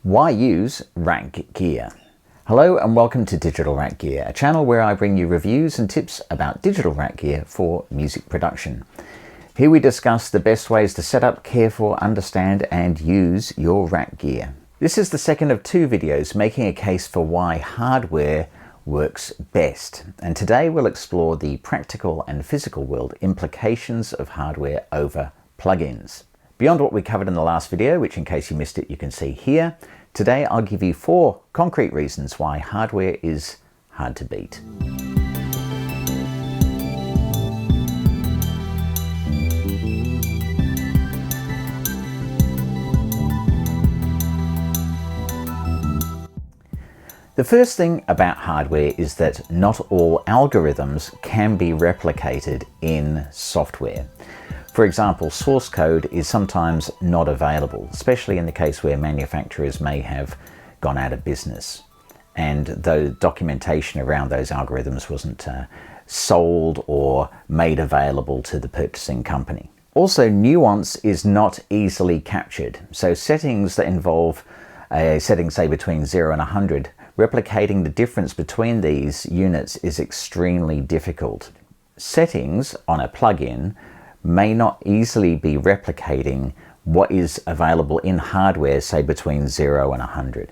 Why use rack gear? Hello and welcome to Digital Rack Gear, a channel where I bring you reviews and tips about digital rack gear for music production. Here we discuss the best ways to set up, care for, understand and use your rack gear. This is the second of two videos making a case for why hardware works best. And today we'll explore the practical and physical world implications of hardware over plugins. Beyond what we covered in the last video, which in case you missed it you can see here, today I'll give you 4 concrete reasons why hardware is hard to beat. The first thing about hardware is that not all algorithms can be replicated in software. For example, source code is sometimes not available, especially in the case where manufacturers may have gone out of business and the documentation around those algorithms wasn't sold or made available to the purchasing company. Also, nuance is not easily captured. So settings that involve a setting, say, between 0 and 100, replicating the difference between these units is extremely difficult. Settings on a plugin may not easily be replicating what is available in hardware, say between 0 and 100.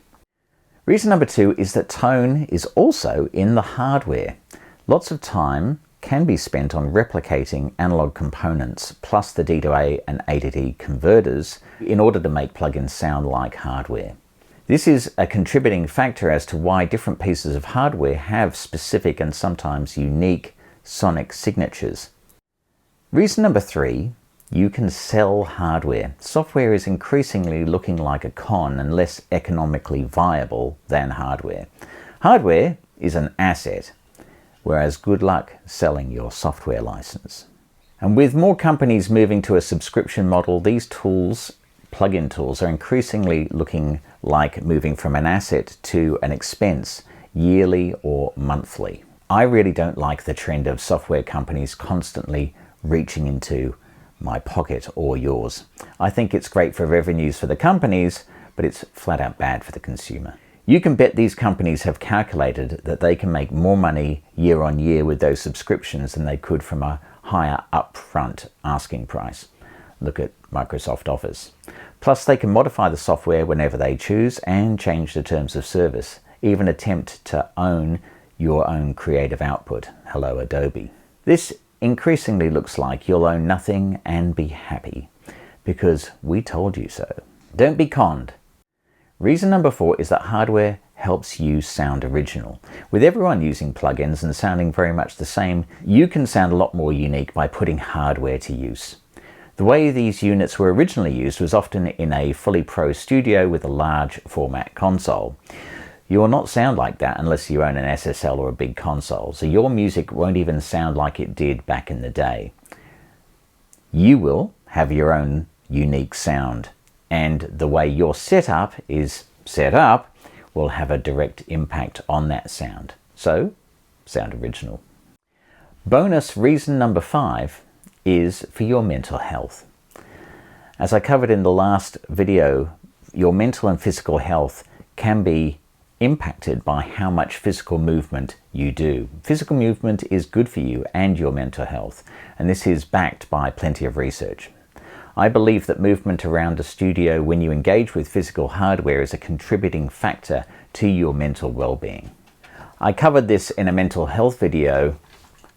Reason number 2 is that tone is also in the hardware. Lots of time can be spent on replicating analog components plus the D2A and A to D converters in order to make plugins sound like hardware. This is a contributing factor as to why different pieces of hardware have specific and sometimes unique sonic signatures. Reason number 3, you can sell hardware. Software is increasingly looking like a con and less economically viable than hardware. Hardware is an asset, whereas good luck selling your software license. And with more companies moving to a subscription model, these tools, plugin tools, are increasingly looking like moving from an asset to an expense, yearly or monthly. I really don't like the trend of software companies constantly reaching into my pocket or yours. I think it's great for revenues for the companies, but it's flat out bad for the consumer. You can bet these companies have calculated that they can make more money year on year with those subscriptions than they could from a higher upfront asking price. Look at Microsoft Office. Plus, they can modify the software whenever they choose and change the terms of service, even attempt to own your own creative output. Hello, Adobe. This increasingly looks like you'll own nothing and be happy, because we told you so. Don't be conned. Reason number 4 is that hardware helps you sound original. With everyone using plugins and sounding very much the same, you can sound a lot more unique by putting hardware to use. The way these units were originally used was often in a fully pro studio with a large format console. You will not sound like that unless you own an SSL or a big console, so your music won't even sound like it did back in the day. You will have your own unique sound, and the way your setup is set up will have a direct impact on that sound. So, sound original. Bonus reason number 5 is for your mental health. As I covered in the last video, your mental and physical health can be impacted by how much physical movement you do. Physical movement is good for you and your mental health, and this is backed by plenty of research. I believe that movement around a studio when you engage with physical hardware is a contributing factor to your mental well-being. I covered this in a mental health video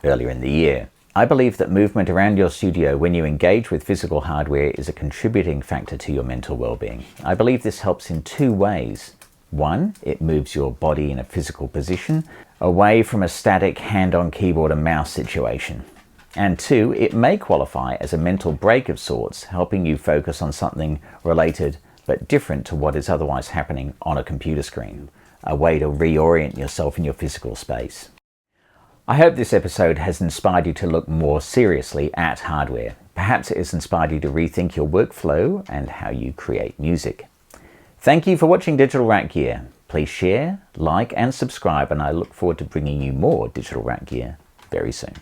earlier in the year. I believe that movement around your studio when you engage with physical hardware is a contributing factor to your mental well-being. I believe this helps in 2 ways. 1, it moves your body in a physical position, away from a static hand-on keyboard and mouse situation. And 2, it may qualify as a mental break of sorts, helping you focus on something related but different to what is otherwise happening on a computer screen. A way to reorient yourself in your physical space. I hope this episode has inspired you to look more seriously at hardware. Perhaps it has inspired you to rethink your workflow and how you create music. Thank you for watching Digital Rack Gear. Please share, like and subscribe, and I look forward to bringing you more Digital Rack Gear very soon.